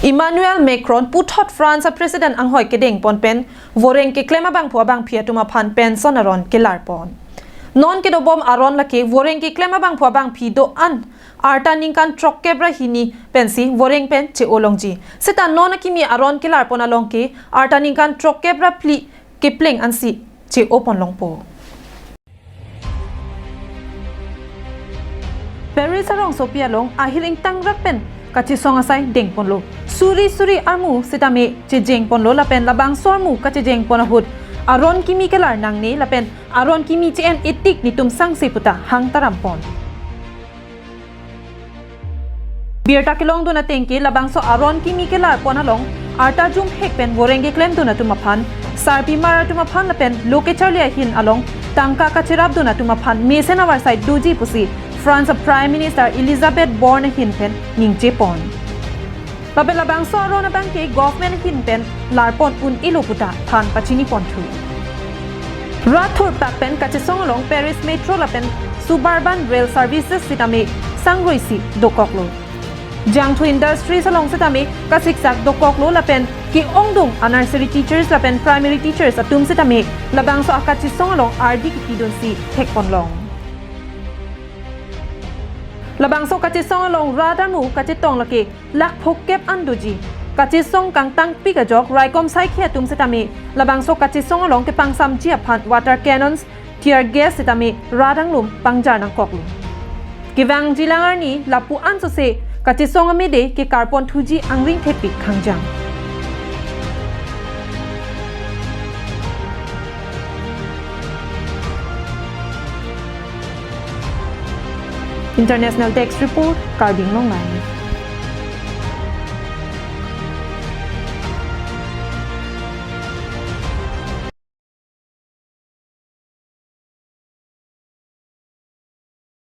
Emmanuel Macron puthot France President anghoi kedeng ponpen voreng ke klema bang phua bang phia tuma phan pen sonaron ke larpon non ke do bom aron lake voreng ke klema bang phua bang phi do an arta ningkan trok kebra hini pensi voreng pen che olongji seta non kimi aron ke larpon along ke arta ningkan trok kebra pli ke pleng ansi che opon longpo Paris arong Sophia long ahiling tangrak pen kachi song asai deng ponlo suri armu sitame che jeng ponlo lapen labang sormu kachi jeng ponahut aron kimi kelar nangne lapen aron kimi che en etik nitum sang seputa hang tarampon Birta kilong do na tengke labang so aron kimi kelar ponalong arta jum hekpen vorenge klem do na tumapan sarpi mara tumapan lapen loke charlia hin along tangka kachirab do na tumapan mesena war side duji pusi France Prime Minister Elizabeth Borne hinpen ningche pon. Laben labang so aron abang ke government hinpen larpon un iloputa than pachini pon thu. Rathur takpen kachesong along Paris Metro lapen suburban rail services sitame sangroisi dokoklo. Jangthu Industries along sitame kasiksak dokoklo lapen ki ongdung nursery teachers lapen primary teachers atum sitame labang so akachesong along RD kidonsi thekponlong. Labang so kachisong along radamu kachitong laki lak phokep anduji kachisong kang tang pikajok raikom sai khia tum setami labang so kachisong along ke pangsam chia phan water cannons tear gas setami radanglum pangjar nang koklu kiwang jilangar ni lapu anso se kachisong amede ke carbon thuji angring thepi khangjang International Desk Report, Carbing Long Line.